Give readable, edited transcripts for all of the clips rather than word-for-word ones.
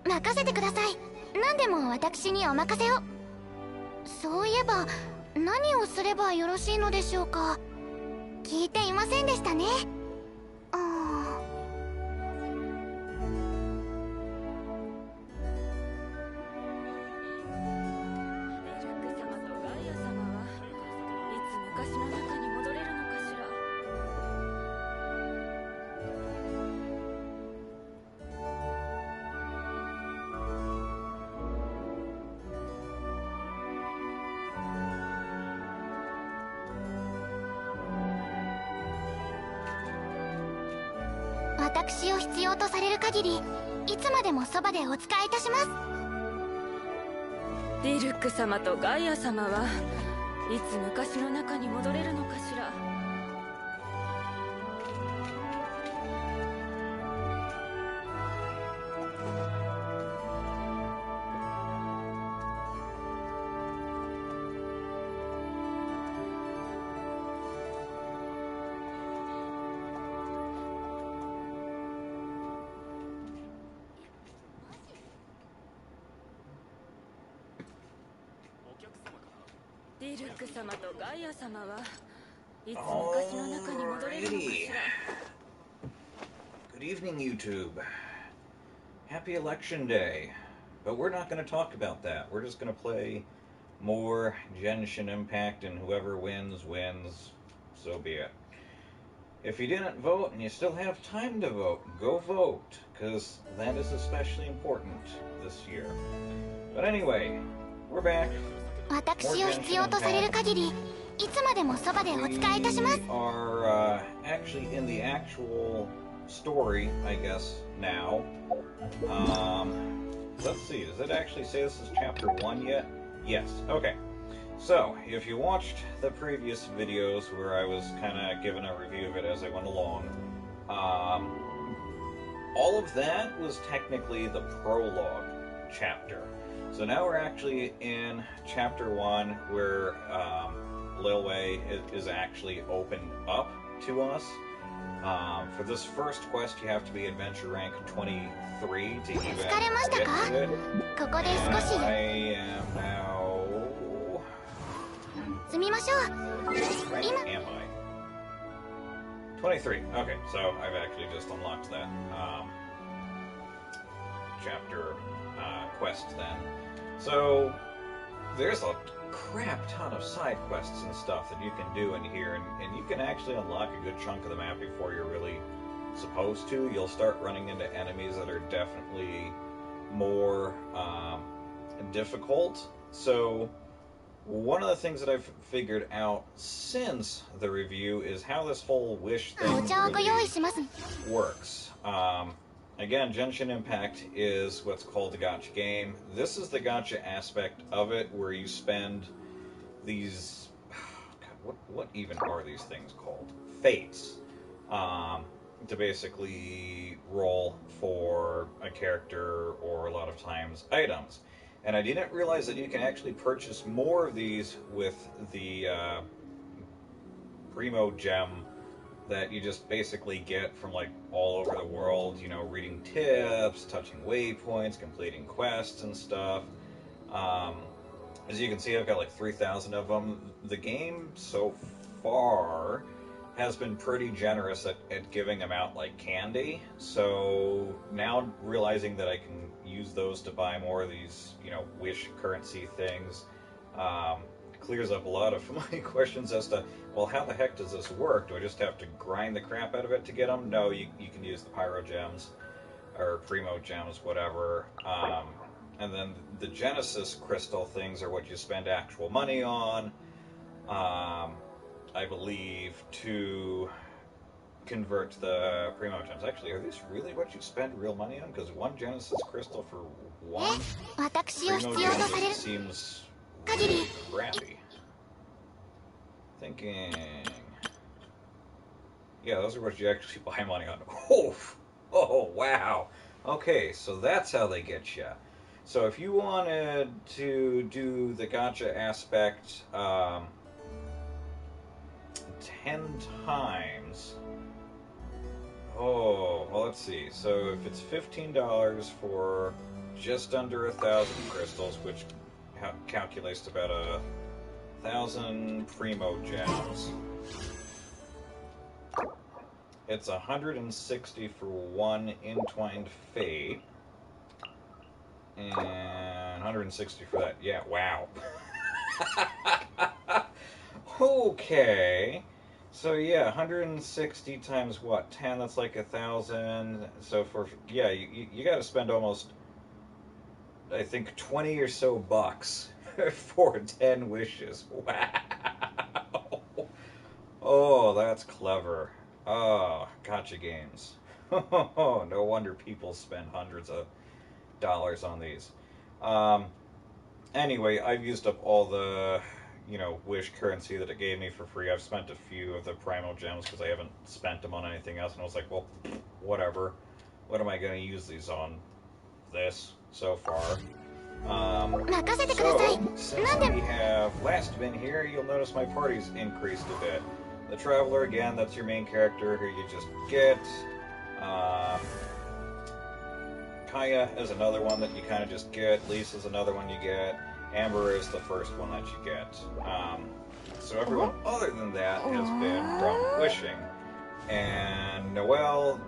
任せてください。何でも私にお任せを。そういえば何をすればよろしいのでしょうか。聞いていませんでしたね。私を必要とされる限りいつまでもそばでお仕えいたします。ディルック様とガイア様はいつ昔の中に戻れるのかしら。ディルック様とガイア様はいつ昔の中に戻れるのかしら。Good evening, YouTube. Happy election day. But we're not going to talk about that. We're just going to play more Genshin Impact, and whoever wins, wins. So be it. If you didn't vote and you still have time to vote, go vote, because that is especially important this year. But anyway, we're back. 私を必要とされる限りいつまでもそばでお仕えいたします。 We are actually in the actual story, I guess, now. Let's see, does it actually say this is chapter 1 yet? Yes, okay. So, if you watched the previous videos where I was kind of giving a review of it as I went along, all of that was technically the prologue chapter. So now we're actually in chapter 1 where Lilway is actually opened up to us. For this first quest, you have to be adventure rank 23 to even get to it. And I am now... Rank am I? 23. Okay, so I've actually just unlocked that chapter quest then. So there's a crap ton of side quests and stuff that you can do in here, and you can actually unlock a good chunk of the map before you're really supposed to. You'll start running into enemies that are definitely more difficult. So one of the things that I've figured out since the review is how this whole wish thing really works. Again, Genshin Impact is what's called the gacha game. This is the gacha aspect of it, where you spend these... God, what even are these things called? Fates. To basically roll for a character, or a lot of times items. And I didn't realize that you can actually purchase more of these with the Primo Gem that you just basically get from like all over the world, you know, reading tips, touching waypoints, completing quests and stuff. As you can see, I've got like 3,000 of them. The game so far has been pretty generous at giving them out like candy. So now realizing that I can use those to buy more of these, you know, wish currency things, clears up a lot of my questions as to, well, how the heck does this work? Do I just have to grind the crap out of it to get them? No, you can use the Pyro Gems, or Primo Gems, whatever. And then the Genesis Crystal things are what you spend actual money on, I believe, to convert the Primo Gems. Actually, are these really what you spend real money on? Because one Genesis Crystal for one Primo Gems seems really crappy. Thinking... Yeah, those are what you actually buy money on. Oh, wow. Okay, so that's how they get you. So if you wanted to do the gacha aspect 10 times. Oh, well, let's see. So if it's $15 for just under 1,000 crystals, which calculates to about 1,000 primo gems, it's 160 for one entwined fate, and 160 for that. Yeah, wow. Okay. So yeah, 160 times what? 10, that's like 1,000. So for, yeah, you got to spend almost, I think, 20 or so bucks for 10 wishes. Wow. Oh, that's clever. Oh, gotcha games. Oh, no wonder people spend hundreds of dollars on these. Anyway, I've used up all the, wish currency that it gave me for free. I've spent a few of the primal gems because I haven't spent them on anything else, and I was like, well, whatever. What am I going to use these on? This, so far. So, since we have last been here, you'll notice my party's increased a bit. The Traveler, again, that's your main character who you just get. Kaya is another one that you kind of just get. Lisa's another one you get. Amber is the first one that you get. So everyone other than that has been from wishing. And Noelle,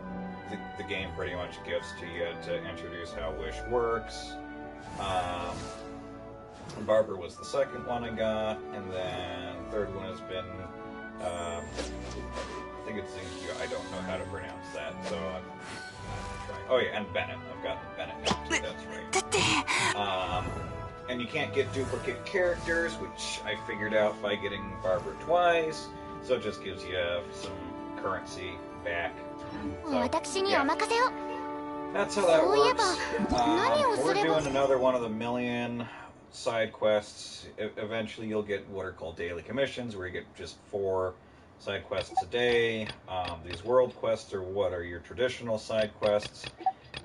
the game pretty much gives to you to introduce how Wish works. Barbara was the second one I got, and then third one has been, I think it's Zinkia. I don't know how to pronounce that, so I'm trying. Oh yeah, and Bennett. I've gotten Bennett now too, that's right. And you can't get duplicate characters, which I figured out by getting Barbara twice, so it just gives you some currency back. So, yeah. That's how that works. We're doing another one of the million side quests. Eventually you'll get what are called daily commissions, where you get just 4 side quests a day. These world quests are what are your traditional side quests.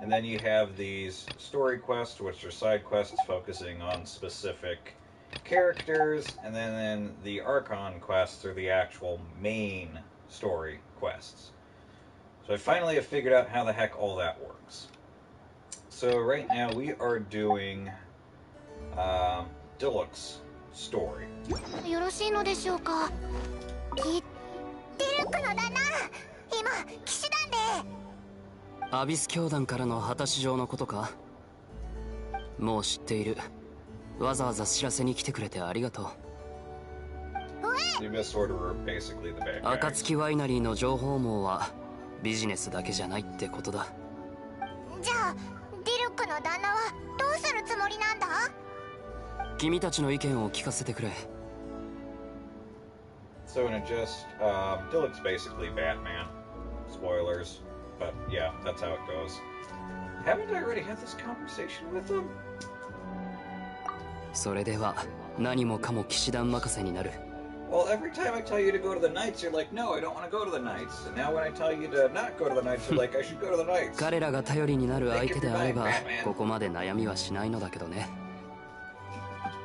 And then you have these story quests, which are side quests focusing on specific characters. And then the Archon quests are the actual main story quests. So I finally have figured out how the heck all that works. So right now we are doing Deluxe story.アビス教団からの果たし状のことか。もう知っている。わざわざ知らせに来てくれてありがとう。暁ワイナリーの情報網はビジネスだけじゃないってことだ。じゃあディルックの旦那はどうするつもりなんだ？君たちの意見を聞かせてくれ。So in a just, Dillick's basically Batman. Spoilers. But yeah, that's how it goes. Haven't I already had this conversation with him? それでは何もかも騎士団任せになる。Well, every time I tell you to go to the Knights, you're like, no, I don't want to go to the Knights. And now when I tell you to not go to the Knights, you're like, I should go to the Knights. 彼らが頼りになる相手であれば、ここまで悩みはしないのだけどね。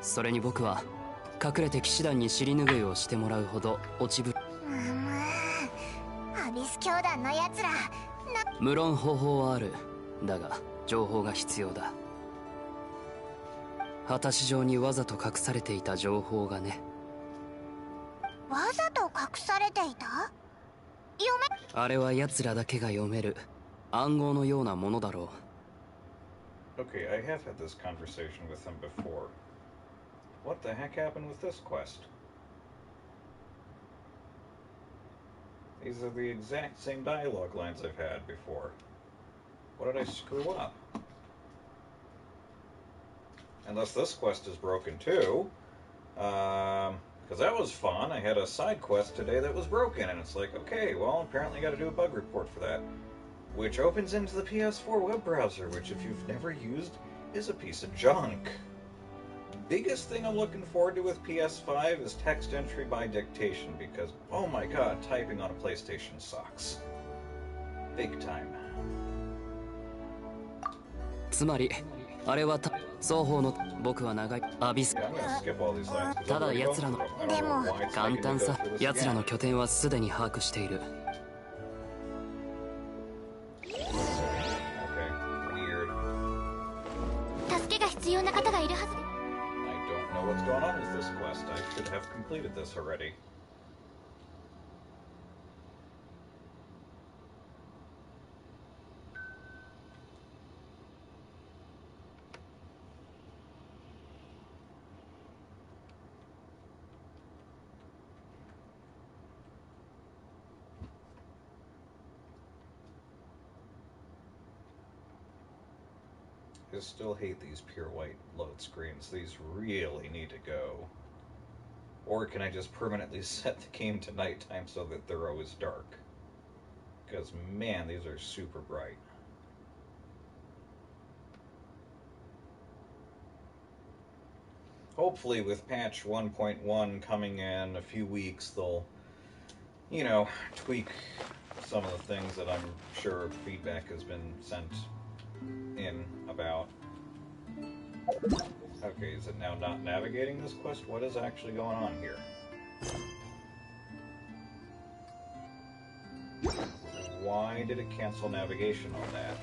それに僕は隠れて騎士団に尻拭いをしてもらうほど落ちぶ。アビス教団のやつら。無論方法はある。だが情報が必要だ。果たし状にわざと隠されていた情報がね。わざと隠されていた？あれは奴らだけが読める暗号のようなものだろう。Okay, I have had this conversation with him before. What the heck happened with this quest? These are the exact same dialogue lines I've had before. What did I screw up? Unless this quest is broken too. Because that was fun. I had a side quest today that was broken, and it's like, okay, well, apparently I got to do a bug report for that. Which opens into the PS4 web browser, which if you've never used, is a piece of junk. Biggest thing I'm looking forward to with PS5 is text entry by dictation, because, oh my god, typing on a PlayStation sucks. Big time. つまりあれは双方の僕は長いアビス Yeah, I'm gonna skip all these lines because た I've だ already 奴 gone ら through の them. I don't know why it's 簡 taking me 単 to go さ through this 奴ら again. の拠点はすでに把握している Okay, weird. 助けが必要な方がいるはず。 I don't know what's going on with this quest. I should have completed this already. I still hate these pure white load screens. These really need to go. Or can I just permanently set the game to nighttime so that they're always dark? Because, man, these are super bright. Hopefully, with patch 1.1 coming in a few weeks, they'll, you know, tweak some of the things that I'm sure feedback has been sent in about. Okay, is it now not navigating this quest? What is actually going on here? Why did it cancel navigation on that?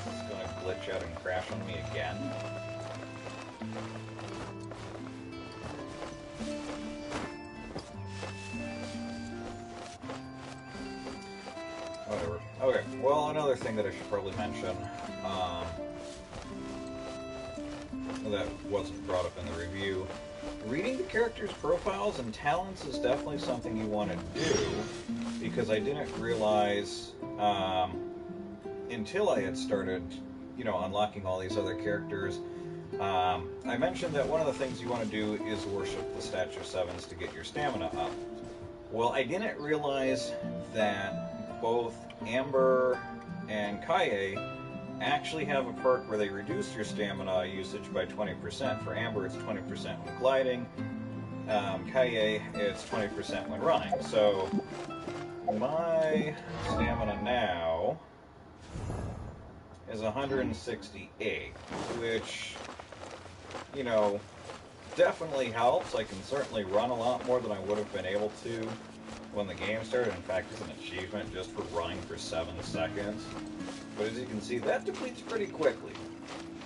It's gonna glitch out and crash on me again? Whatever. Okay, well, another thing that I should probably mention, that wasn't brought up in the review. Reading the characters' profiles and talents is definitely something you want to do, because I didn't realize, until I had started, you know, unlocking all these other characters. I mentioned that one of the things you want to do is worship the Statue of Sevens to get your stamina up. Well, I didn't realize that both Amber and Kaye actually have a perk where they reduce your stamina usage by 20%. For Amber, it's 20% when gliding. Kaye, it's 20% when running. So, my stamina now is 168, which, you know, definitely helps. I can certainly run a lot more than I would have been able to when the game started. In fact, it's an achievement just for running for 7 seconds. But as you can see, that depletes pretty quickly.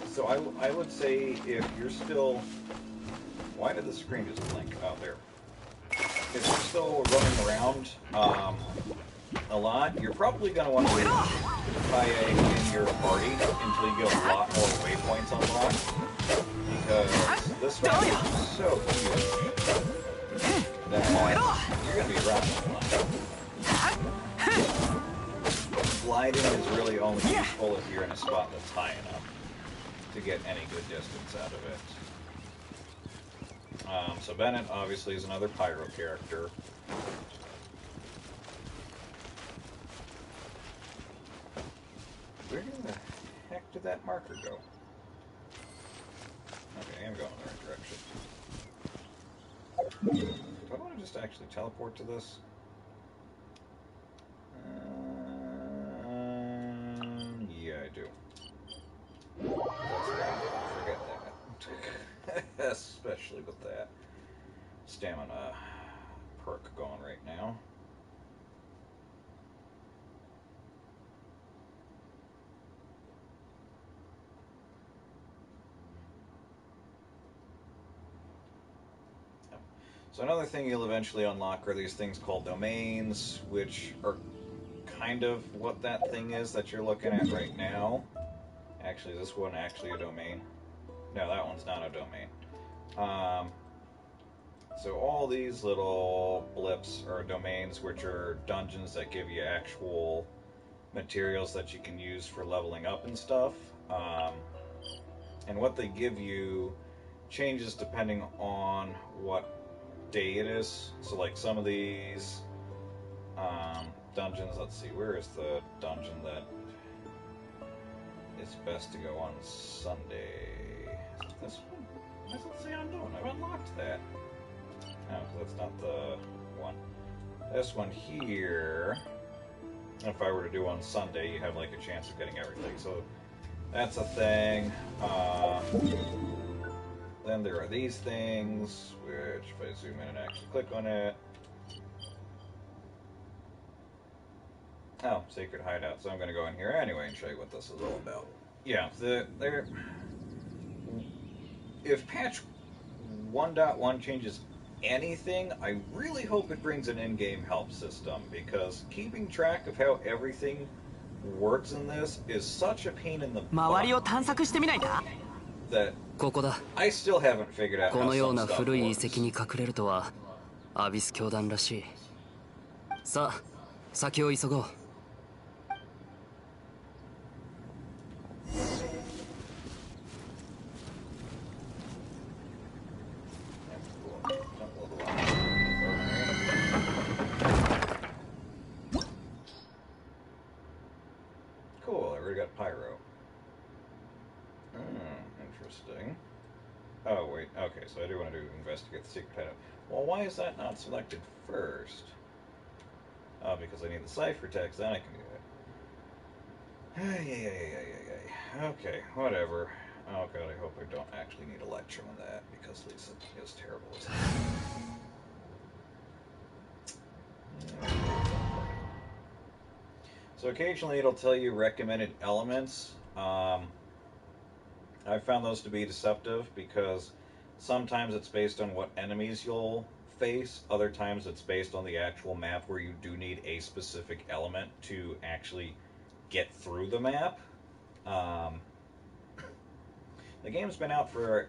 So I would say if you're still... Why did the screen just blink? Oh, there. If you're still running around a lot, you're probably going to want to Kaye in your party until you get a lot more waypoints unlocked. Because this map is so huge that you're going to be around a lot. Gliding is really only useful if you're in a spot that's high enough to get any good distance out of it. So Bennett obviously is another pyro character. Where the heck did that marker go? Okay, I'm going in the right direction. Do I want to just actually teleport to this? Yeah, I do. That's right. Forget that. Especially with that stamina perk going right now. So another thing you'll eventually unlock are these things called domains, which are kind of what that thing is that you're looking at right now. Actually, is this one actually a domain? No, that one's not a domain. So all these little blips are domains, which are dungeons that give you actual materials that you can use for leveling up and stuff. And what they give you changes depending on what day it is. So like some of these dungeons, let's see, where is the dungeon that is best to go on Sunday? Is it this one? What does it say I'm doing? I've unlocked that. No, because that's not the one. This one here If I were to do on Sunday, you have like a chance of getting everything. So that's a thing. Then there are these things, which if I zoom in and actually click on it. Oh, Sacred Hideout. So I'm going to go in here anyway and show you what this is all about. Yeah, if patch 1.1 changes anything, I really hope it brings an in-game help system, because keeping track of how everything works in this is such a pain in the butt that ここだ。 I still haven't figured out こ how のよう some な stuff 古い遺 works. 跡に隠れるとはアビス教団らしい。さあ先を急ごう。 Cool, I already got Pyro. Interesting. Oh, wait, okay, so I do want to investigate the secret hideout. Well, why is that not selected first? Oh, because I need the ciphertext, then I can do it. Okay, whatever. Oh god, I hope I don't actually need a lecture on that, because Lisa is terrible as hell. So occasionally it'll tell you recommended elements. I found those to be deceptive, because sometimes it's based on what enemies you'll face, other times it's based on the actual map where you do need a specific element to actually get through the map. The game's been out for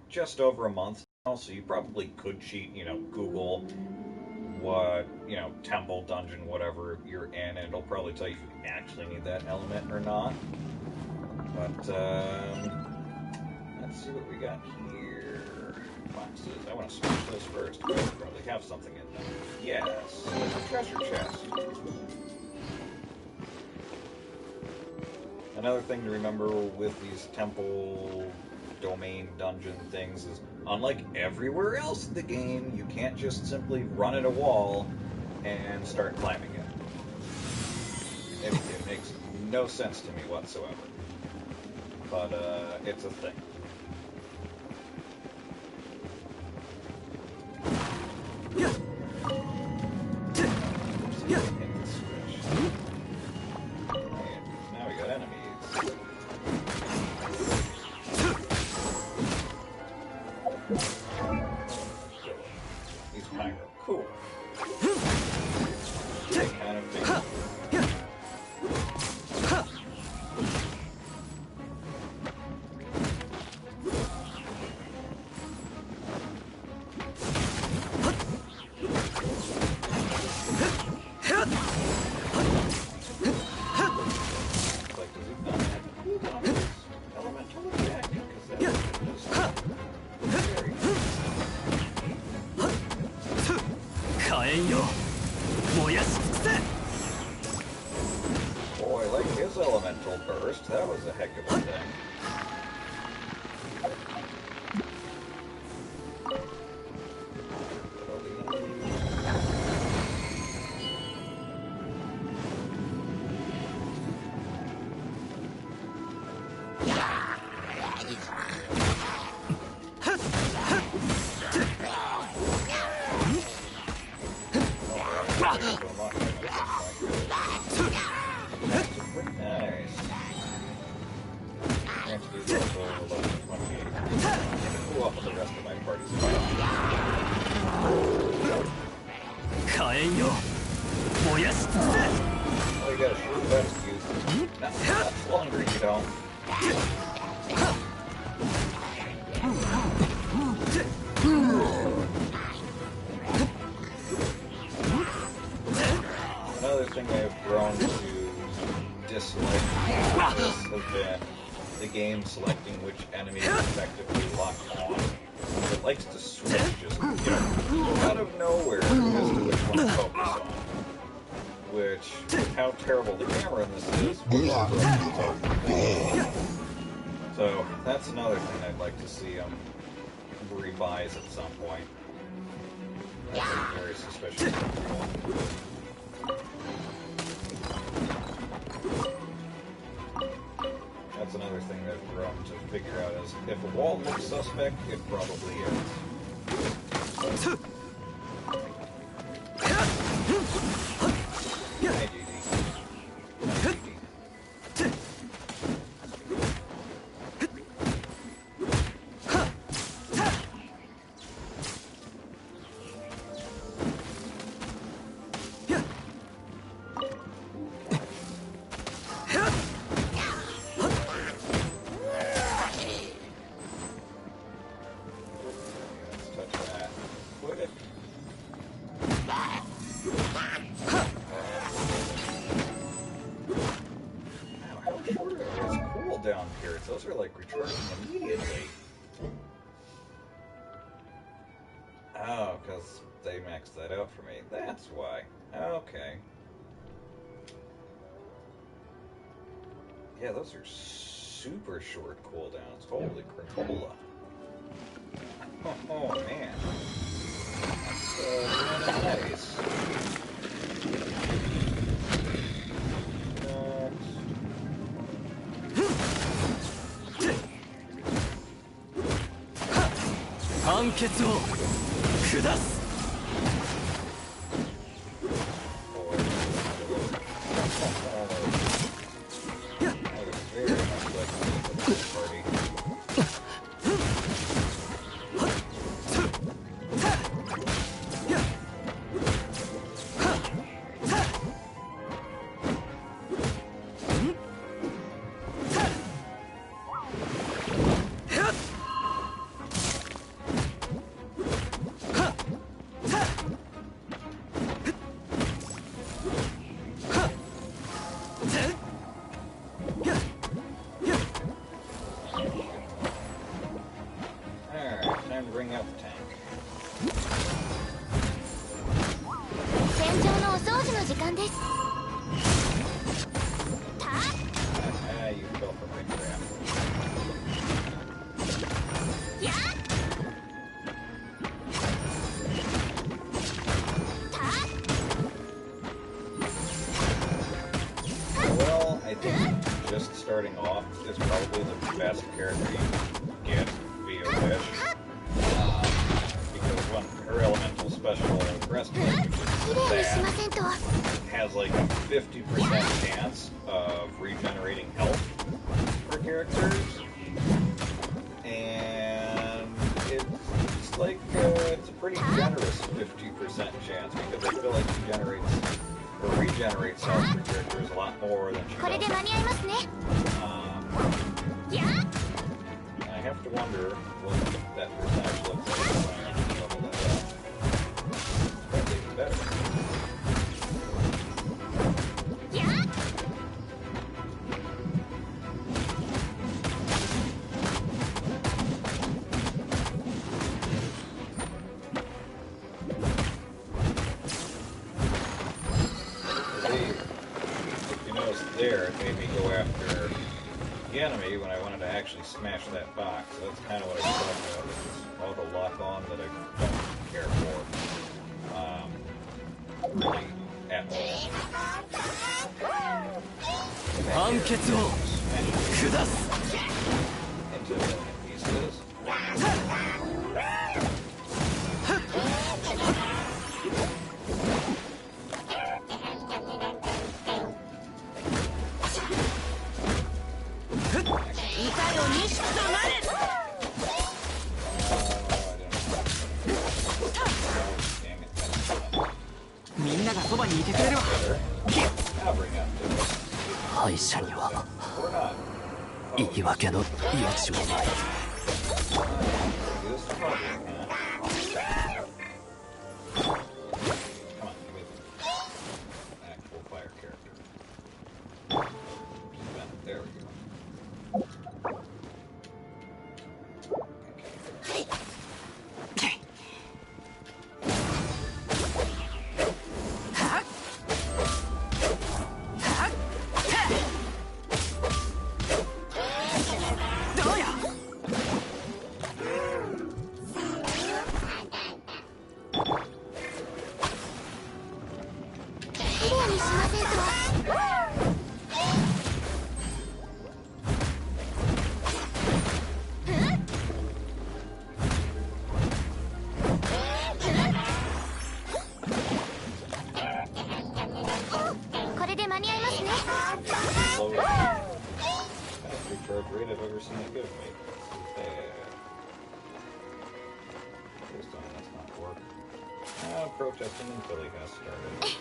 just over a month now, so you probably could cheat, Google what, temple, dungeon, whatever you're in, and it'll probably tell you if you actually need that element or not. But, let's see what we got here. Boxes. I want to smash those first. They probably have something in them. Yes. Treasure chest. Another thing to remember with these temple, domain, dungeon things is, unlike everywhere else in the game, you can't just simply run at a wall and start climbing it. It makes no sense to me whatsoever. But, it's a thing. Now we got enemies. He's Pyro. Cool. Kind of big. Boy, like his elemental burst, that was a heck of a thing. Another thing I've grown to dislike has been the game selecting which enemies effectively lock on. It likes to switch just, out of nowhere as to which one to focus on. Which, how terrible the camera in this is, so that's another thing I'd like to see them revise at some point. That's very suspicious. figure out is if a wall looks suspect, it probably is. Hey, GG. Down periods, those are like recharging immediately. Oh, because they maxed that out for me. That's why. Okay. Yeah, those are super short cooldowns. Holy crapola. Oh man. That's nice.判決を下す。Starting off is probably the best character you can get via Wish. Because when her elemental special breastplate has like a 50% chance of regenerating health for characters. And it's like it's a pretty generous 50% chance because I feel like she regenerates health for characters a lot more than she does. I have to wonder what that percentage looks like when I level that up. Probably even better. If you notice there, it made me go after the enemy when I wanted to actually smash that box. So that's kind of what I was talking about. It's all the lock on that I don't care for. Really, at all. 判決を下す。 Into a million pieces. I'll bring up 敗者には言い訳の余地もない。 こ lowest recharge rate I've ever seen it give me. Please tell me that's not work. Protesting in Philly has started.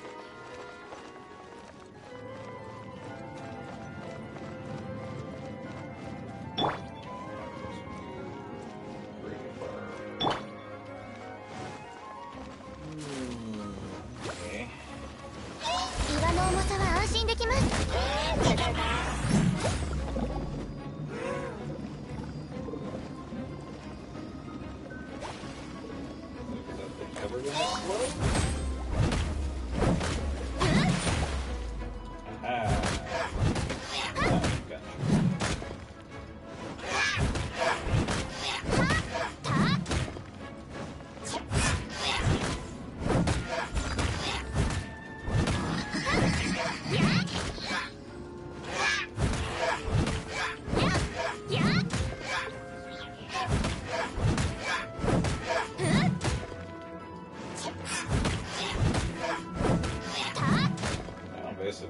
助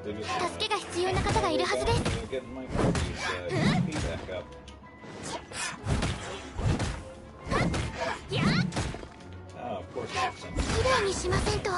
けが必要な方がいるはずです。きれいにしませんと。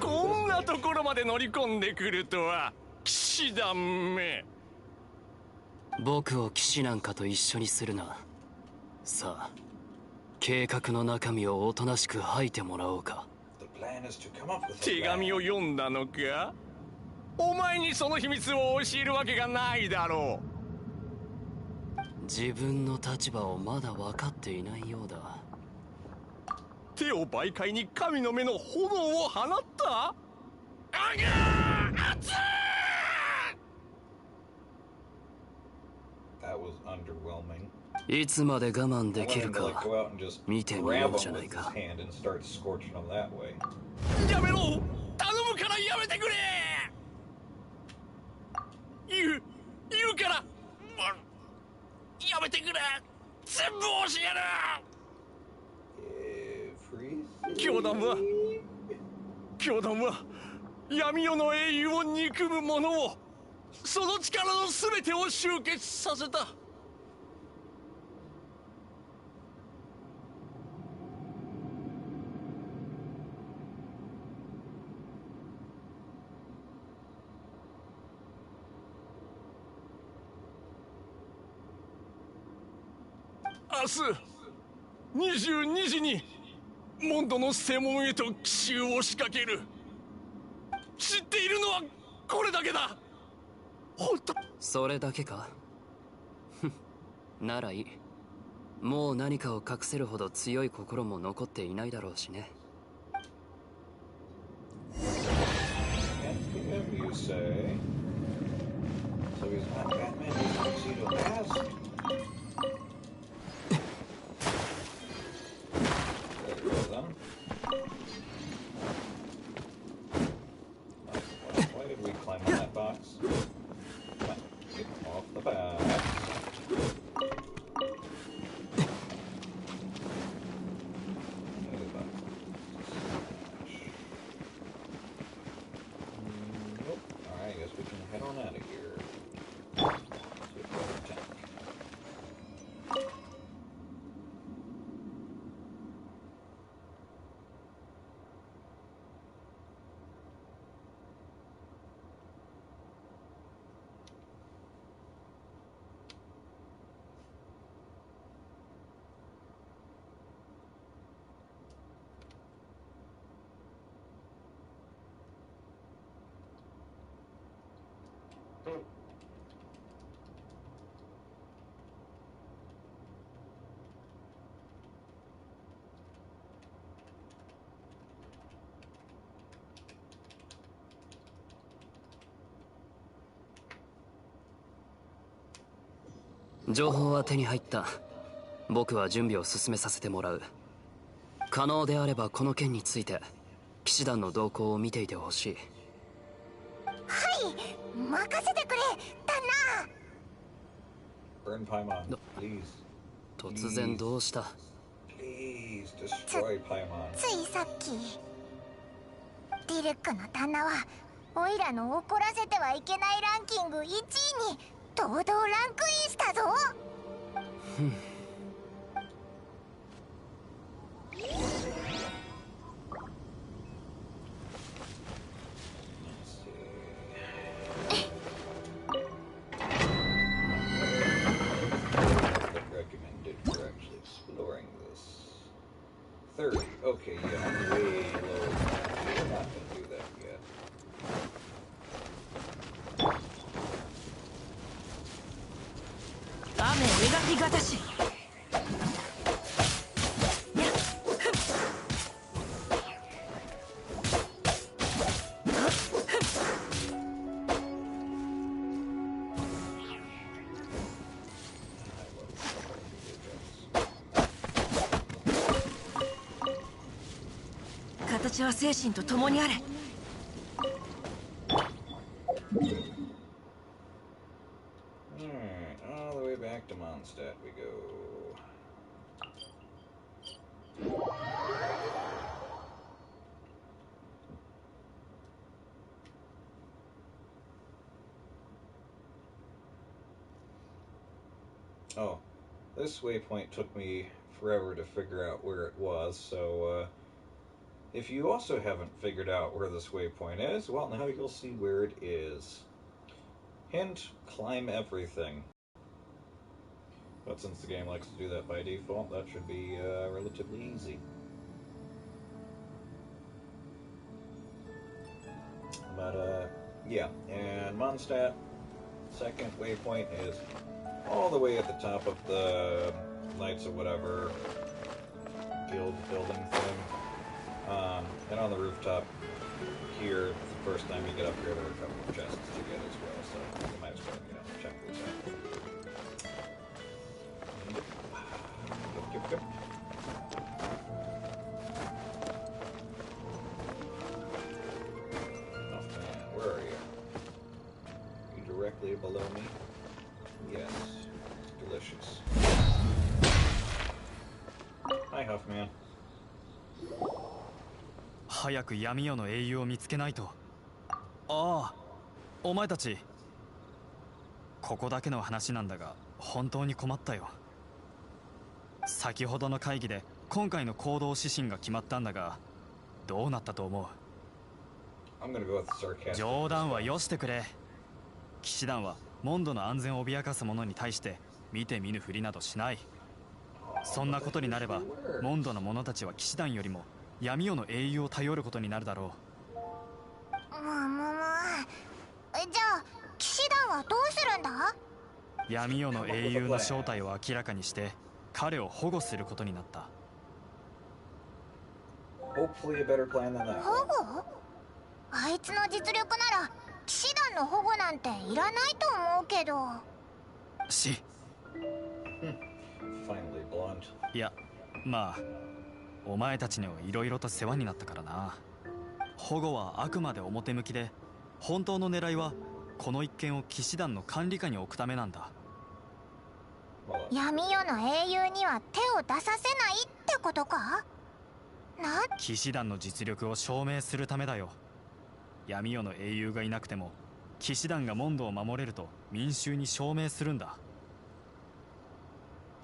こんなところまで乗り込んでくるとは騎士団め。僕を騎士なんかと一緒にするな。さあ、計画の中身をおとなしく吐いてもらおうか。手紙を読んだのか？お前にその秘密を教えるわけがないだろう。自分の立場をまだ分かっていないようだ。手を媒介に神の目の炎を放った？あがー！熱い！いつまで我慢できるか見てみようじゃないか。やめろ！頼むからやめてくれ！言うから、やめてくれ！全部教える！教団は闇夜の英雄を憎む者を、その力の全てを集結させた。明日22時にモンドの正門へと奇襲を仕掛ける。知っているのはこれだけだ。本当。それだけか？ならいい。もう何かを隠せるほど強い心も残っていないだろうしね。情報は手に入った。僕は準備を進めさせてもらう。可能であればこの件について騎士団の動向を見ていてほしい。はい、任せてくれ旦那。 Burn Paimon, please. 突然どうした？ Please destroy Paimon. ついさっきディルックの旦那はオイラの怒らせてはいけないランキング1位に堂々ランクインしたぞ。Recommended for actually exploring this. 30. Okay, yeah, I'm way low. We're not gonna do that yet. 雨描きがたし。形は精神と共にあれ。Alright, all the way back to Mondstadt we go. Oh, this waypoint took me forever to figure out where it was, so if you also haven't figured out where this waypoint is, well, now you'll see where it is. Hint, climb everything. But since the game likes to do that by default, that should be relatively easy. But, yeah, and Mondstadt, second waypoint is all the way at the top of the Knights of whatever guild building thing. And on the rooftop here, the first time you get up here, there are a couple of chests to get as well, so you might as well, check those out. Yep. Oh man, where are you? Are you directly below me? Yes. Delicious. Hi, Huffman. 早く闇夜の英雄を見つけないと。ああ、お前たち。ここだけの話なんだが、本当に困ったよ。先ほどの会議で今回の行動指針が決まったんだが、どうなったと思う？冗談はよしてくれ。騎士団はモンドの安全を脅かす者に対して見て見ぬふりなどしない。そんなことになれば、モンドの者たちは騎士団よりも闇夜の英雄を頼ることになるだろう。じゃあ騎士団はどうするんだ？闇夜の英雄の正体を明らかにして彼を保護することになった。保護？あいつの実力なら騎士団の保護なんていらないと思うけど。いや、まあお前たちにはいろいろと世話になったからな。保護はあくまで表向きで、本当の狙いはこの一件を騎士団の管理下に置くためなんだ。闇夜の英雄には手を出させないってことか？騎士団の実力を証明するためだよ。闇夜の英雄がいなくても騎士団がモンドを守れると民衆に証明するんだ。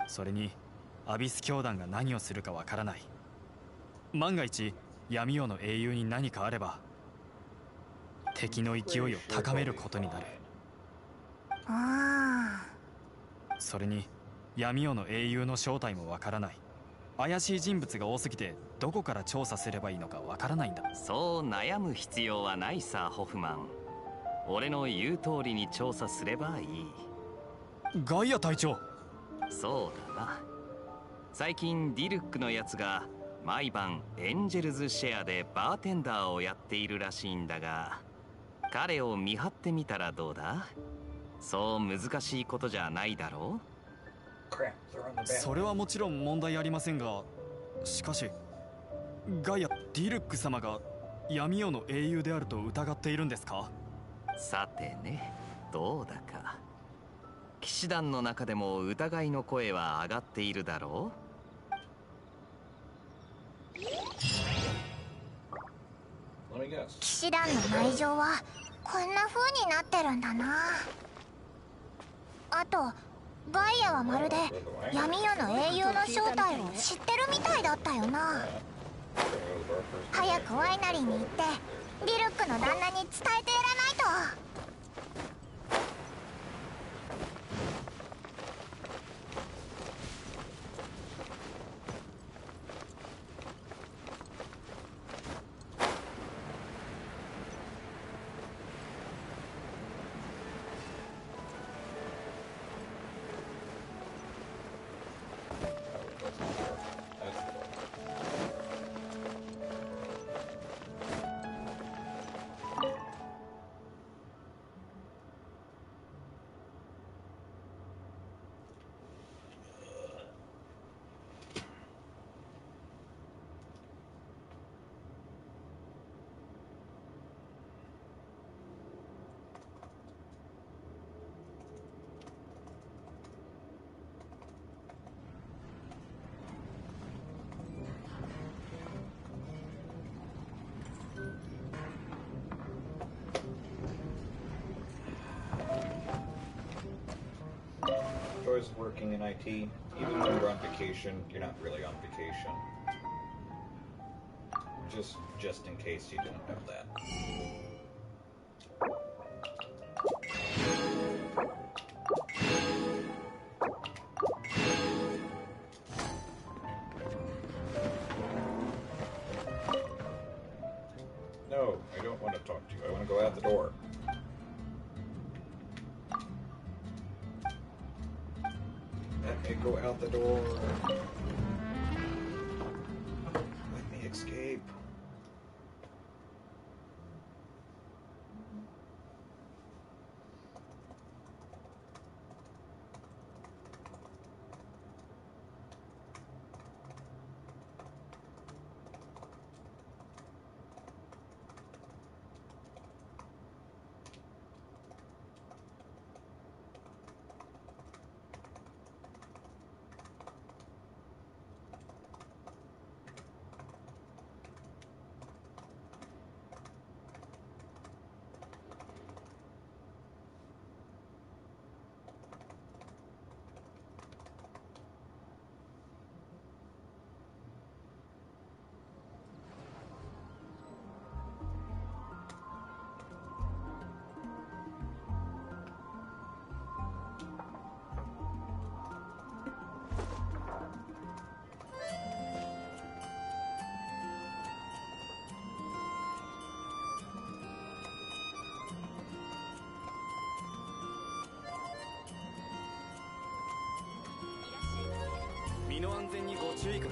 それにアビス教団が何をするかわからない。万が一闇夜の英雄に何かあれば敵の勢いを高めることになる。それに闇夜の英雄の正体もわからない。怪しい人物が多すぎてどこから調査すればいいのかわからないんだ。そう悩む必要はないさ、ホフマン。俺の言う通りに調査すればいい。ガイア隊長。そうだな。最近ディルックのやつが毎晩エンジェルズシェアでバーテンダーをやっているらしいんだが、彼を見張ってみたらどうだ？そう難しいことじゃないだろう？ crap, they're on the battle. それはもちろん問題ありませんが、しかしガイア・ディルック様が闇夜の英雄であると疑っているんですか？さてね、どうだか。騎士団の中でも疑いの声は上がっているだろLet me guess. 騎士団の内情はこんな風になってるんだな。あとガイアはまるで闇夜の英雄の正体を知ってるみたいだったよな。早くワイナリーに行ってディルックの旦那に伝えてやらないと。Joys working in IT. Even when you're on vacation, you're not really on vacation. Just in case you didn't know that. No, I don't want to talk to you. I want to go out the door. Let me go out the door. Let me escape.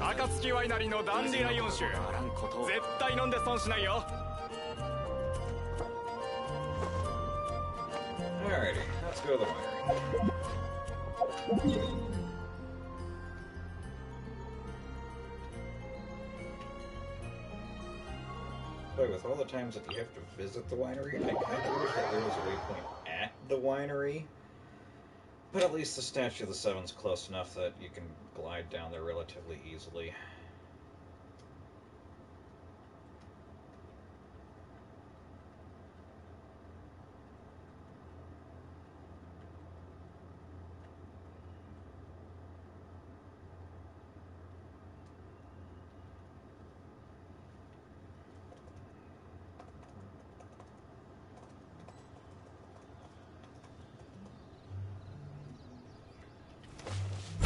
暁ワイナリーのダンディライオン酒、絶対飲んで損しないよ。 Alrighty, let's go to the winery. But with all the times that you have to visit the winery, I kind of wish that there was a waypoint at the winery. But at least the Statue of the Seven's close enough that you can glide down there relatively easily.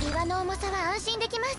岩の重さは安心できます。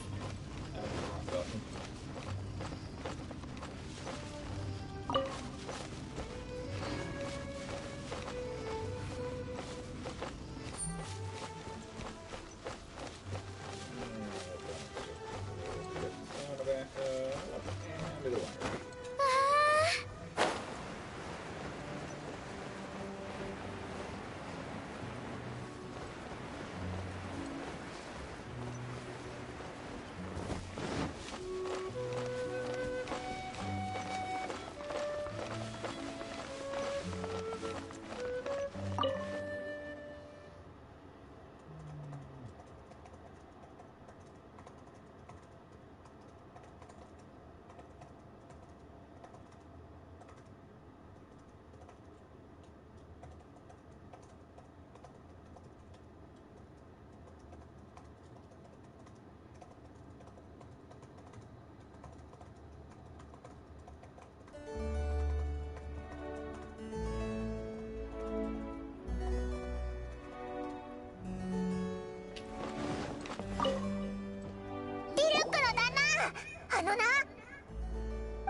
あのな。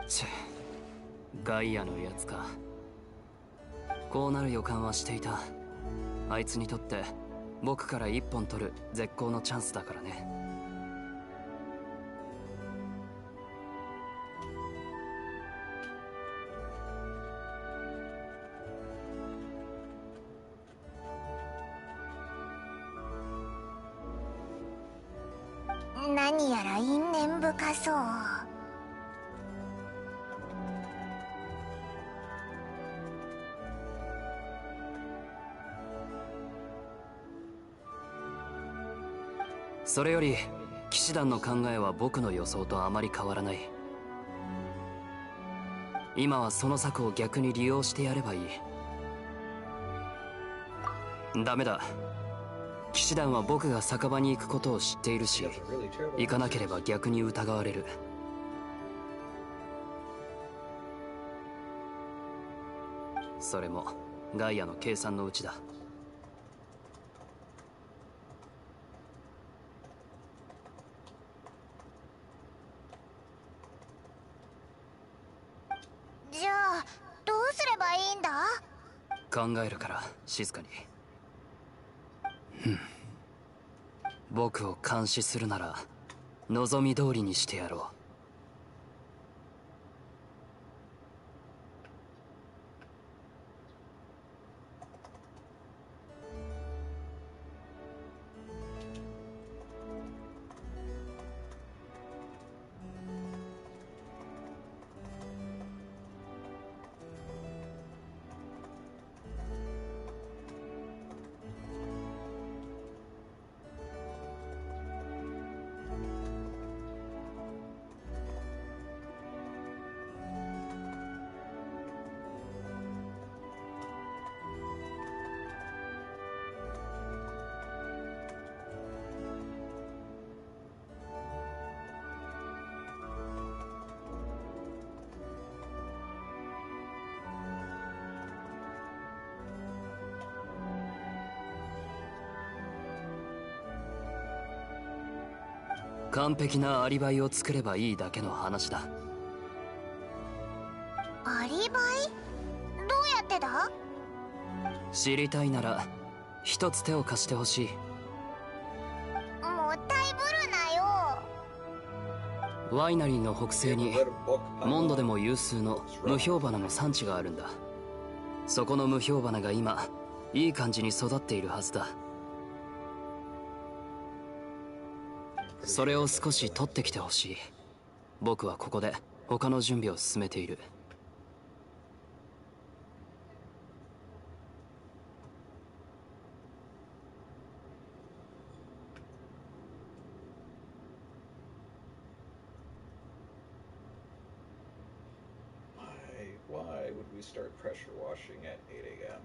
チェ、ガイアのやつか。こうなる予感はしていた。あいつにとって僕から一本取る絶好のチャンスだからね。何やら因縁深そう。それより騎士団の考えは僕の予想とあまり変わらない。今はその策を逆に利用してやればいい。ダメだ。騎士団は僕が酒場に行くことを知っているし、行かなければ逆に疑われる。それもガイアの計算のうちだ。じゃあどうすればいいんだ？考えるから静かに。僕を監視するなら望み通りにしてやろう。完璧なアリバイを作ればいいだけの話だ。アリバイ？どうやってだ？知りたいなら一つ手を貸してほしい。もったいぶるなよ。ワイナリーの北西にモンドでも有数の無氷花の産地があるんだ。そこの無氷花が今いい感じに育っているはずだ。それを少し取ってきてほしい。僕はここで他の準備を進めている。Why would we start pressure washing at 8 a.m.?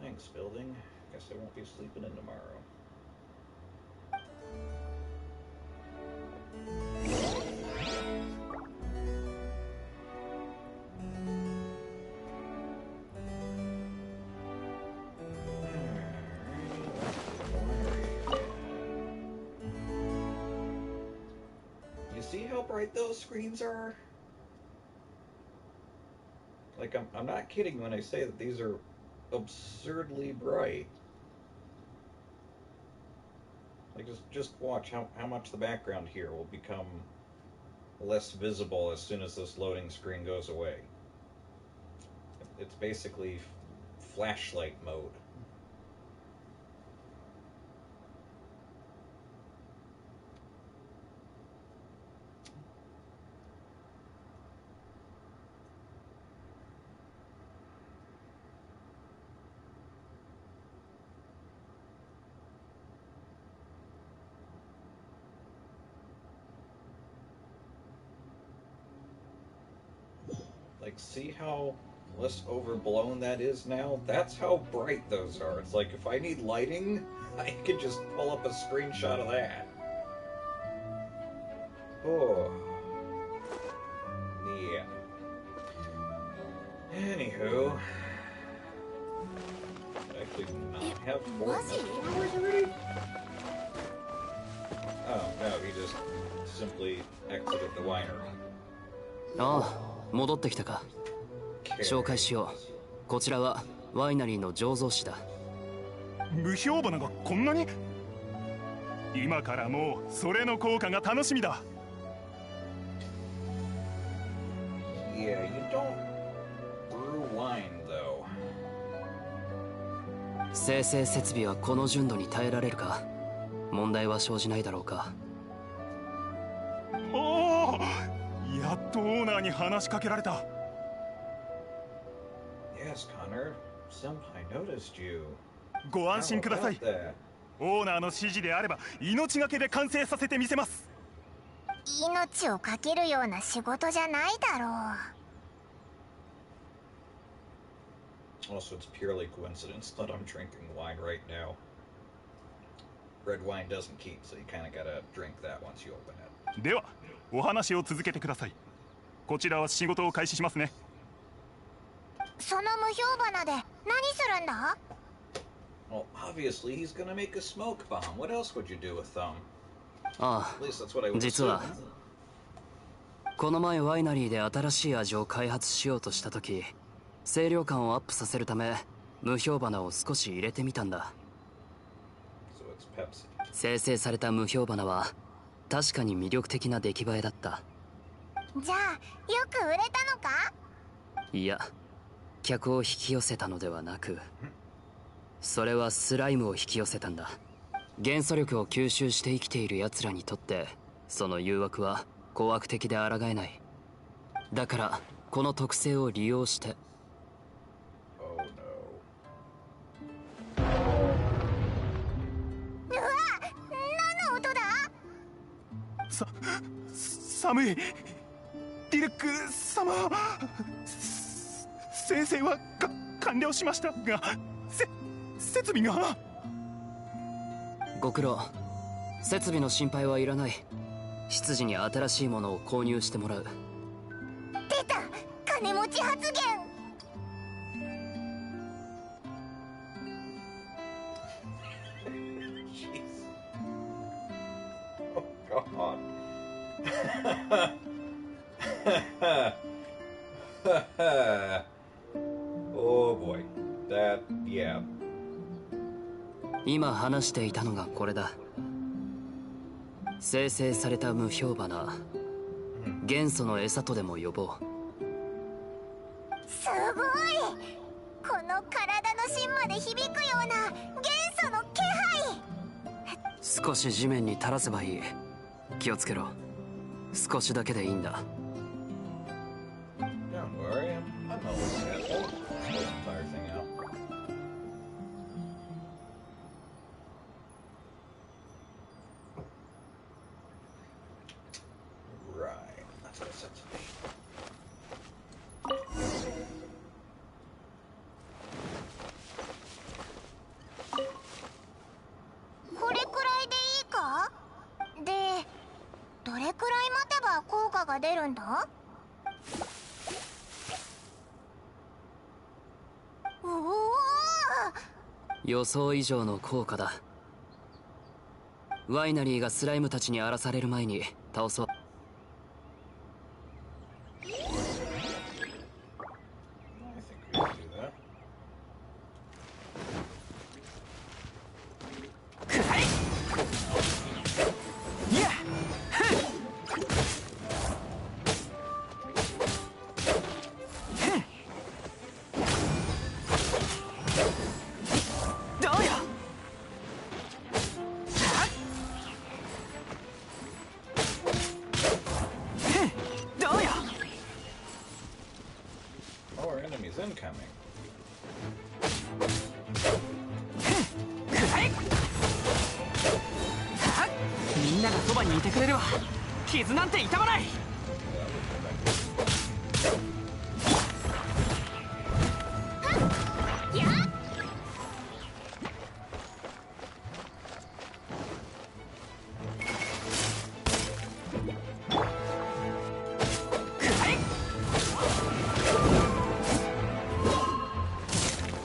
Thanks, building. Guess I won't be sleeping in tomorrow. You see how bright those screens are? Like, I'm not kidding when I say that these are absurdly bright. Like, just watch how much the background here will become less visible as soon as this loading screen goes away. It's basically flashlight mode. Like, see how less overblown that is now? That's how bright those are. It's like, if I need lighting, I can just pull up a screenshot of that. Oh. Yeah. Anywho. Actually, not have 4 hours already? Oh, no, he just simply exited the winery. ああ、戻ってきたか。紹介しよう。こちらはワイナリーの醸造士だ。無評花がこんなに？今からもうそれの効果が楽しみだ。Yeah, you don't brew wine though. 精製設備はこの純度に耐えられるか。問題は生じないだろうか。おお、やっとオーナーに話しかけられた。Yes, Connor. Senpai noticed you. ご安心ください。 How about that? オーナーの指示であれば命がけで完成させてみせます。命をかけるような仕事じゃないだろう。 Also, it's purely coincidence that I'm drinking wine right now. Red wine doesn't keep, so you kind of gotta drink that once you open it. ではお話を続けてください。こちらは仕事を開始しますね。その無評花で何するんだ？ Well, obviously he's gonna make a smoke bomb. What else would you do with them? あ At least that's what I あ、 would 実 assume. はこの前ワイナリーで新しい味を開発しようとした時、清涼感をアップさせるため無評花を少し入れてみたんだ。 So it's Pepsi. 生成された無評花は確かに魅力的な出来栄えだった。じゃあよく売れたのか？いや、客を引き寄せたのではなく、それはスライムを引き寄せたんだ。元素力を吸収して生きている奴らにとってその誘惑は怖悪的で抗えない。だからこの特性を利用して。 Oh no. うわ、何の音だ？寒い。ディルック様、生成は完了しましたが、設備が。ご苦労。設備の心配はいらない。執事に新しいものを購入してもらう。出た、金持ち発言。 Jeez. Oh god. Oh boy. That, yeah. 今話していたのがこれだ。生成された無評花、元素の餌とでも呼ぼう。すごい、この体の芯まで響くような元素の気配。少し地面に垂らせばいい。気をつけろ。少しだけでいいんだ。 Don't worry, I'm always careful. Pull the entire thing out. Right, that's what it said to me. これくらいでいいか？で、どれくらい待てば効果が出るんだ？おお、予想以上の効果だ。ワイナリーがスライムたちに荒らされる前に倒そう。 I think we can do that. どうよ。 どうよ。 More enemies incoming. みんながそばにいてくれるわ。傷なんて痛まない。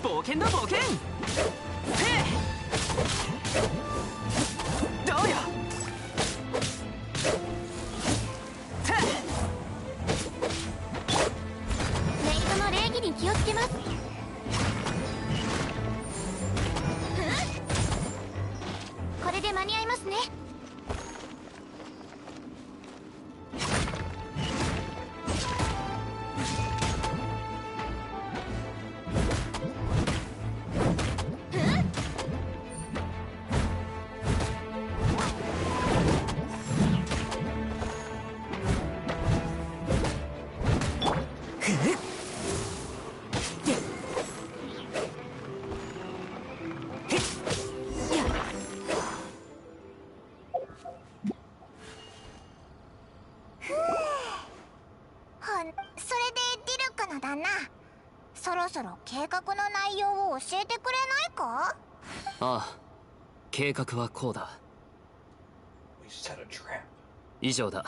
冒険だ冒険。どうよ。ますね。それでディルクの旦那、そろそろ計画の内容を教えてくれないか？ああ、計画はこうだ。 We set a trap. 以上だ。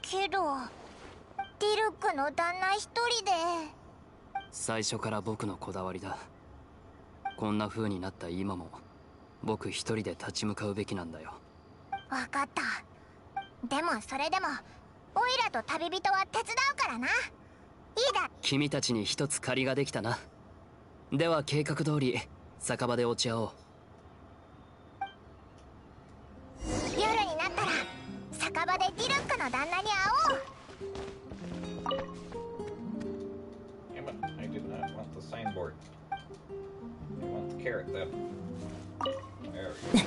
けどディルクの旦那一人で。最初から僕のこだわりだ。こんな風になった今も僕一人で立ち向かうべきなんだよ。わかった。でもそれでもオイラと旅人は手伝うからな。いいだ。君たちに一つ借りができたな。では計画通り酒場で落ち合おう。夜になったら酒場でディルックの旦那に会おう。 Damn it, I did not want the signboard. I want the carrot then. There we go.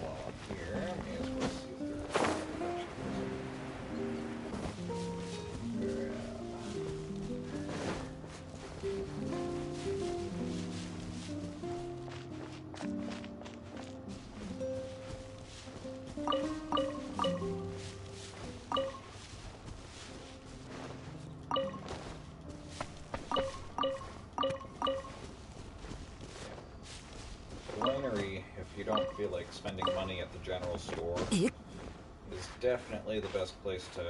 While I'm here, may as well see if there winery, if you don't feel like spending money at the general store, is definitely the best place to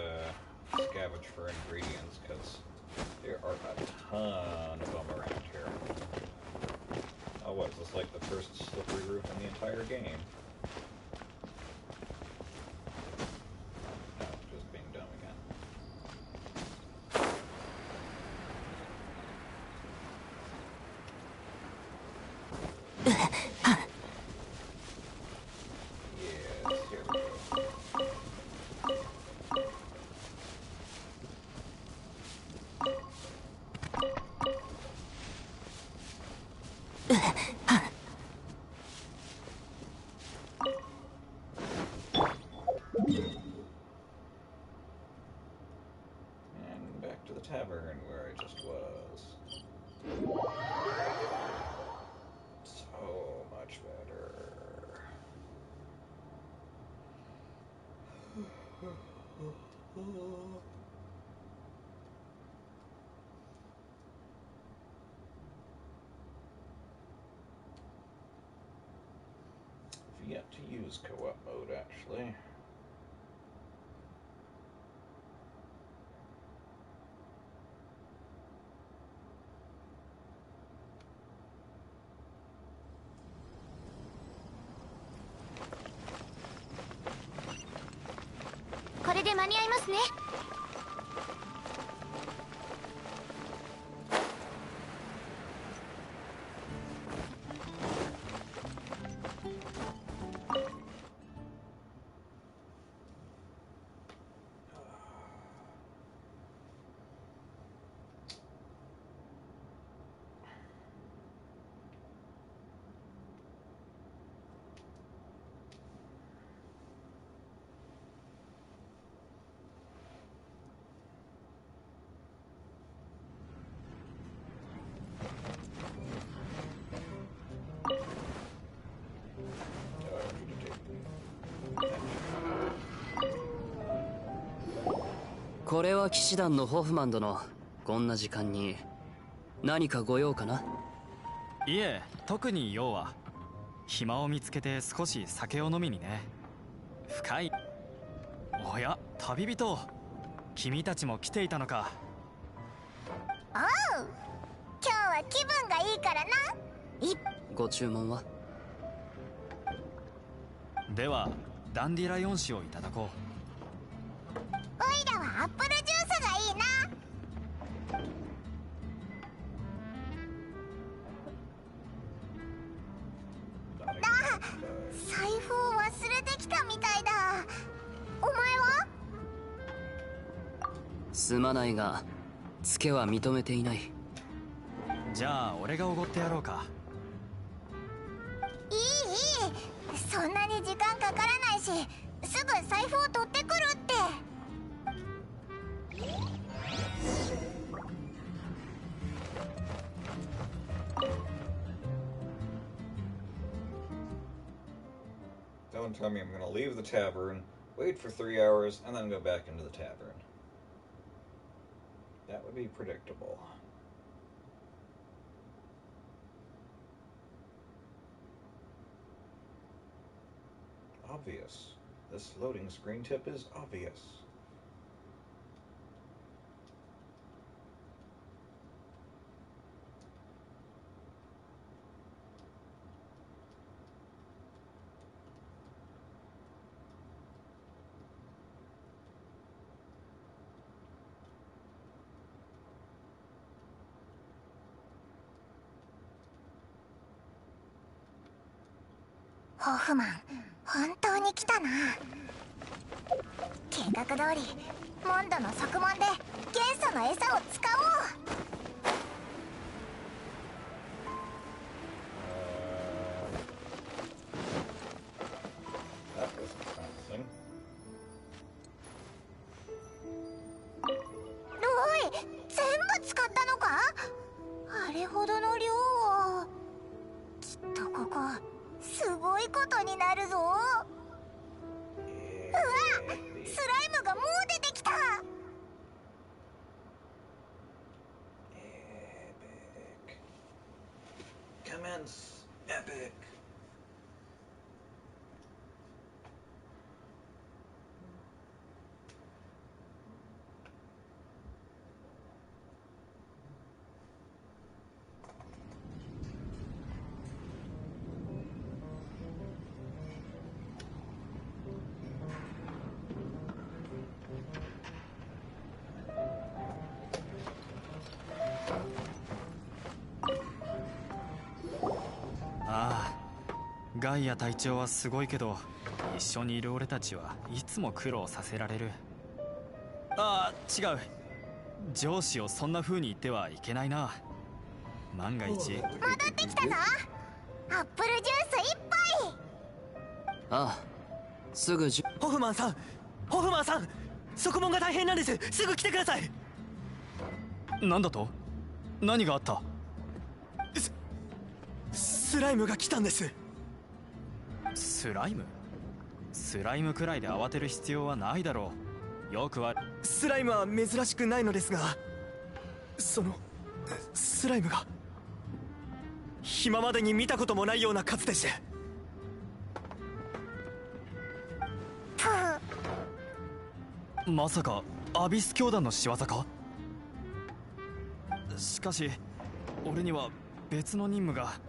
scavenge for ingredients, because there are a ton of them around here. Oh, what is this, like the first slippery roof in the entire game? No, just being dumb again. Yes, here we go. And back to the tavern where I just was. So much better. I've yet to use co-op mode, actually. This これで間に合いますね。これは騎士団のホフマン殿。こんな時間に何かご用かな？いえ、特に用は。暇を見つけて少し酒を飲みにね。深い。おや、旅人、君たちも来ていたのか。おう、今日は気分がいいからな。ご注文は？ではダンディライオン酒をいただこう。オイラはアップルジュースがいいな。すまないがツケは認めていない。じゃあ俺がおごってやろうか。いいそんなに時間かからないし、すぐ財布を取ってくるって。Don't tell me I'm gonna leave the tavern, wait for 3 hours, and then go back into the tavern. That would be predictable. Obvious. This loading screen tip is obvious.ホフマン、本当に来たな。計画通りモンドの側門で元素の餌を使おう。That was promising. おい、全部使ったのか？あれほどの量を。きっとここすごいことになるぞ。うわ、スライムがもう出てきた。Epic. Commence. Epic.ああ、ガイア隊長はすごいけど、一緒にいる俺たちはいつも苦労させられる。ああ、違う。上司をそんな風に言ってはいけないな。万が一。戻ってきたぞ。アップルジュース1杯。ああ、すぐホフマンさん、ホフマンさん、側門が大変なんです。すぐ来てください。なんだと？何があった？スライムが来たんです。スライム？スライムくらいで慌てる必要はないだろう。よくはスライムは珍しくないのですが、そのスライムが今までに見たこともないような数でして。まさかアビス教団の仕業か？しかし俺には別の任務が。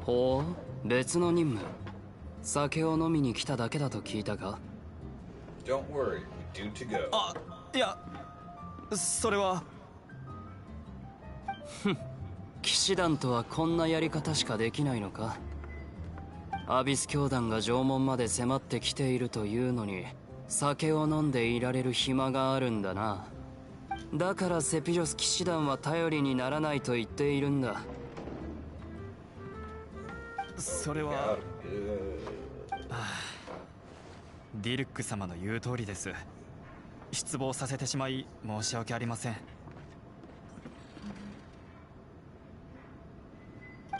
ほう、別の任務。酒を飲みに来ただけだと聞いたか？ Don't worry, we do to go. あ、いや、それは。騎士団とはこんなやり方しかできないのか？アビス教団が城門まで迫ってきているというのに、酒を飲んでいられる暇があるんだな。だからセピジョス騎士団は頼りにならないと言っているんだ。それはディルック様の言う通りです。失望させてしまい申し訳ありません。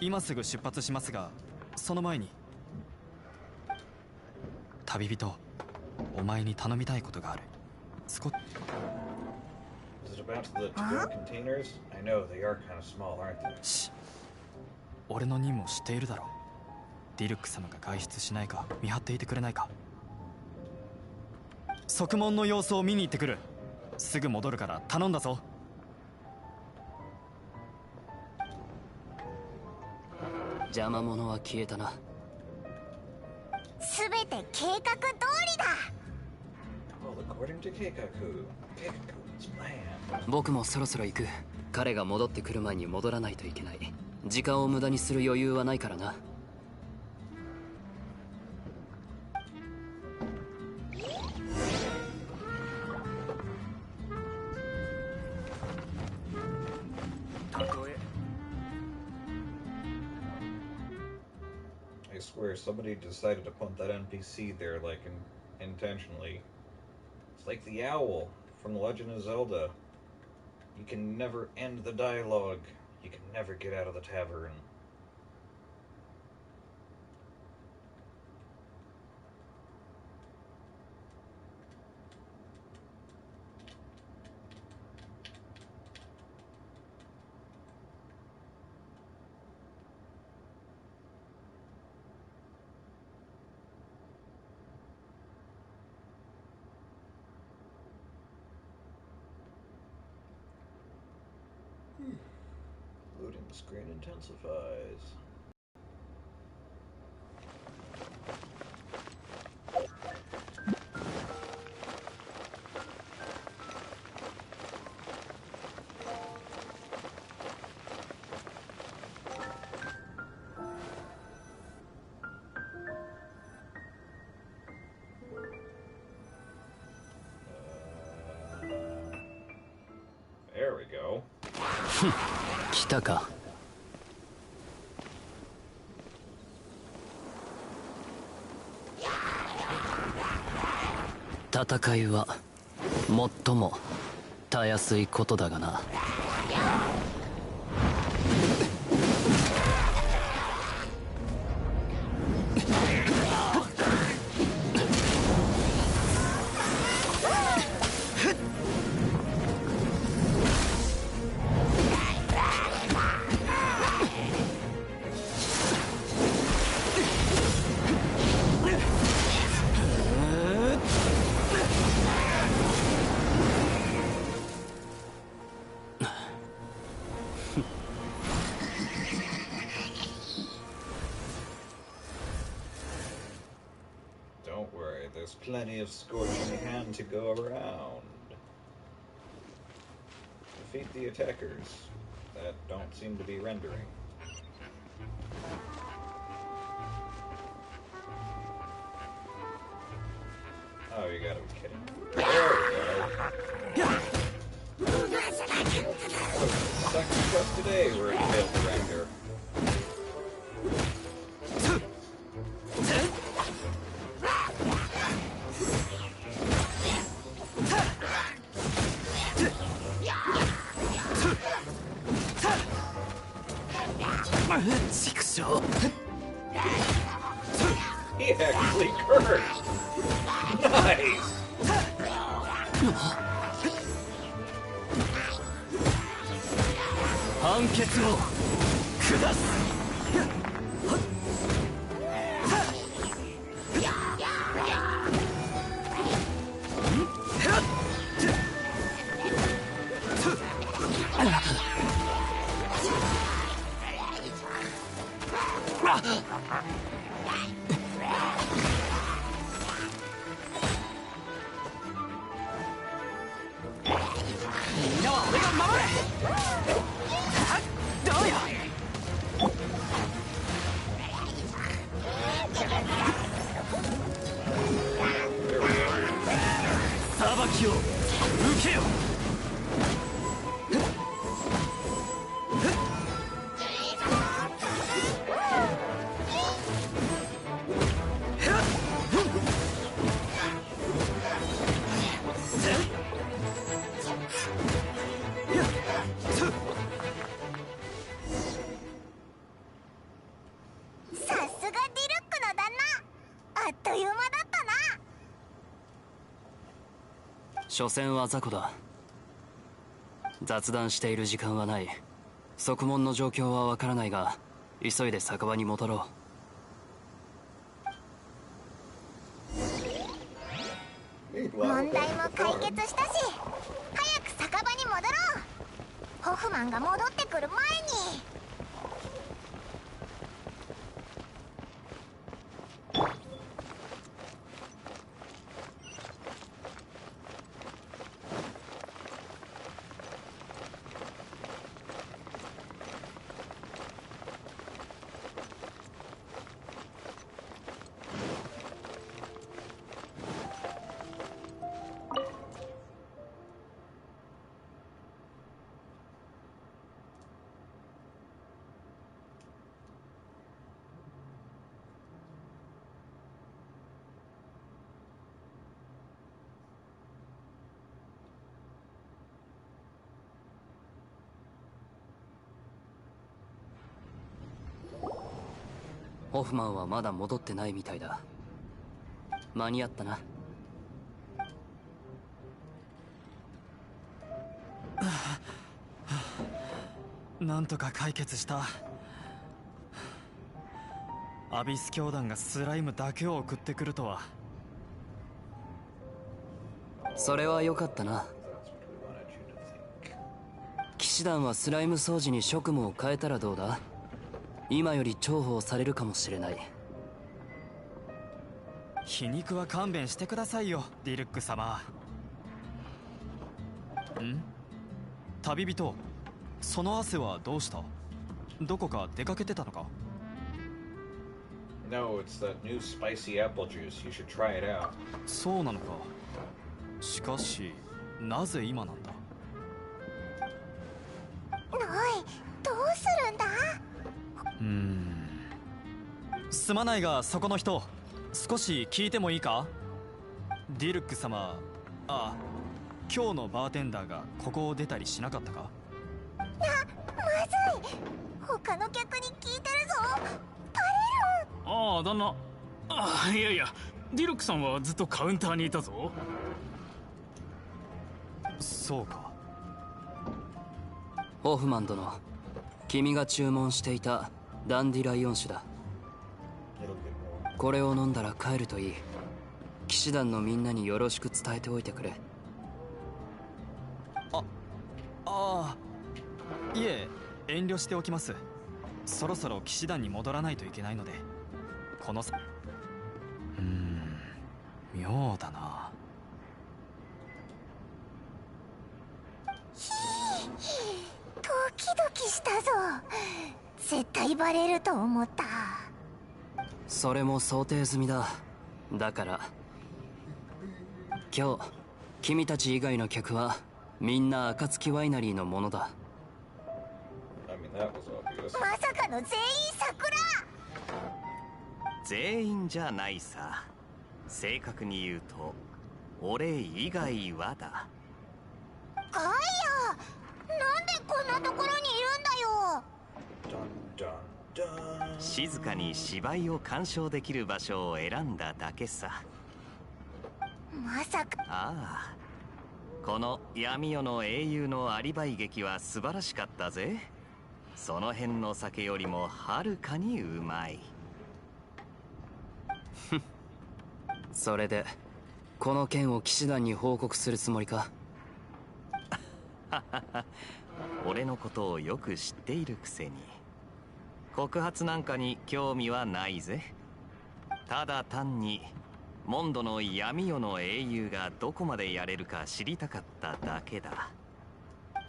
今すぐ出発しますが、その前に旅人、お前に頼みたいことがある。Is it about the to-go containers? I know they are kind of small, aren't they? し、俺の任務を知っているだろう。ディルック様が外出しないか見張っていてくれないか。側門の様子を見に行ってくる。すぐ戻るから頼んだぞ。邪魔者は消えたな。すべて計画通りだ。Well, according to Keikaku's plan. 僕もそろそろ行く。彼が戻ってくる前に戻らないといけない。時間を無駄にする余裕はないからな。I swear somebody decided to put that NPC there, like, intentionally. It's like the owl from The Legend of Zelda. You can never end the dialogue. You can never get out of the tavern. Loading screen intensifies. There we go. 来たか。戦いは最もたやすいことだがな。Don't worry, there's plenty of scorching hand to go around. Defeat the attackers that don't seem to be rendering. Oh, you gotta be kidding. There we go. Second quest today where it failed to render. He actually cursed! Nice! 判決を下す。みんなは俺が守れ。どうよ。裁きを受けよ。さすがディルックの旦那、あっという間だったな。所詮は雑魚だ。雑談している時間はない。側門の状況はわからないが、急いで酒場に戻ろ問題も解決したし、早く酒場に戻ろう。ホフマンが戻ってくる前に。ホフマンはまだ戻ってないみたいだ。間に合ったな。なんとか解決した。アビス教団がスライムだけを送ってくるとは。それは良かったな。騎士団はスライム掃除に職務を変えたらどうだ？今より重宝されるかもしれない。皮肉は勘弁してくださいよ、ディルック様。ん？旅人、その汗はどうした？どこか出かけてたのか？ No, it's that new spicy apple juice. You should try it out. そうなのか。しかし、なぜ今なんだ？おい、どうするんだ？すまないが、そこの人少し聞いてもいいか？ディルック様、今日のバーテンダーがここを出たりしなかったか？まずい、他の客に聞いてるぞ。バレる。ああ、旦那。いやいや、ディルックさんはずっとカウンターにいたぞ。そうか。ホフマン殿、君が注文していたダンディライオン酒だ。これを飲んだら帰るといい。騎士団のみんなによろしく伝えておいてくれ。いえ、遠慮しておきます。そろそろ騎士団に戻らないといけないので。この妙だな。ドキドキしたぞ。絶対バレると思った。それも想定済みだ。だから今日君たち以外の客はみんな暁ワイナリーのものだ。まさかの全員桜。全員じゃないさ。正確に言うと俺以外はだ。ガイア、なんでこんなところにいるんだよ。静かに芝居を鑑賞できる場所を選んだだけさ。まさか。ああ、この闇夜の英雄のアリバイ劇は素晴らしかったぜ。その辺の酒よりもはるかにうまい。それでこの件を騎士団に報告するつもりか？俺のことをよく知っているくせに。告発なんかに興味はないぜ。ただ単にモンドの闇夜の英雄がどこまでやれるか知りたかっただけだ。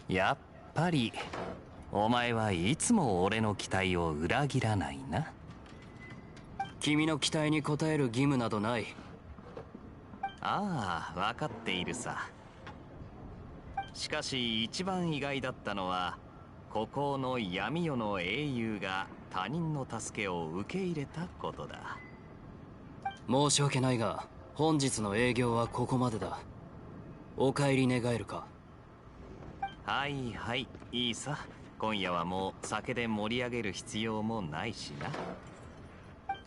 やっぱりお前はいつも俺の期待を裏切らないな。君の期待に応える義務などない。ああ、分かっているさ。しかし一番意外だったのは、孤高の闇夜の英雄が他人の助けを受け入れたことだ。申し訳ないが本日の営業はここまでだ。お帰り願えるか？はいはい、いいさ。今夜はもう酒で盛り上げる必要もないしな。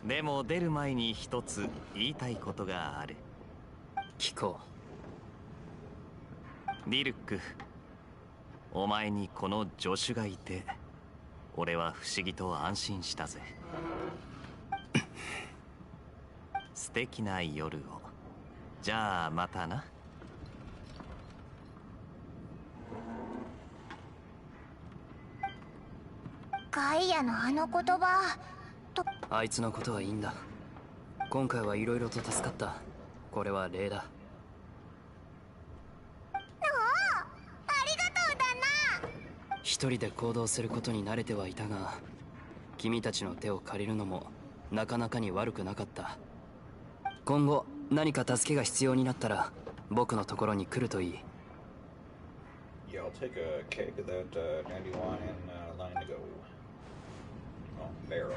でも出る前に一つ言いたいことがある。聞こう。ディルック、お前にこの助手がいて俺は不思議と安心したぜ。素敵な夜を。じゃあまたな。ガイアのあの言葉と。あいつのことはいいんだ。今回はいろいろと助かった。これは礼だ。ありがとうだな。一人で行動することに慣れてはいたが、君たちの手を借りるのもなかなかに悪くなかった。今後何か助けが必要になったら僕のところに来るといい。Yeah, I'll take a cake of that 91 and line to go. Oh, barrel.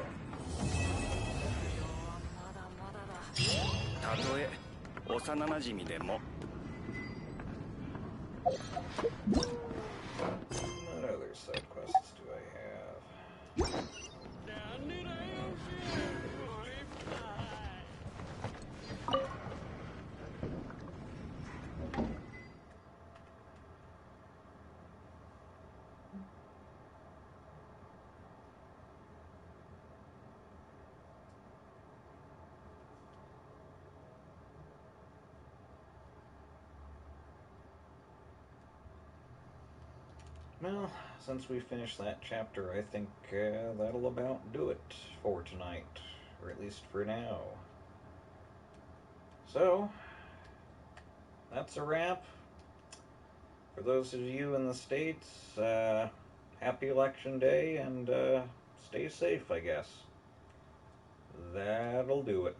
たとえ幼なじみでも。 What other side quests do I have? Well, since we finished that chapter, I think that'll about do it for tonight, or at least for now. So, that's a wrap. For those of you in the States, happy Election Day, and stay safe, I guess. That'll do it.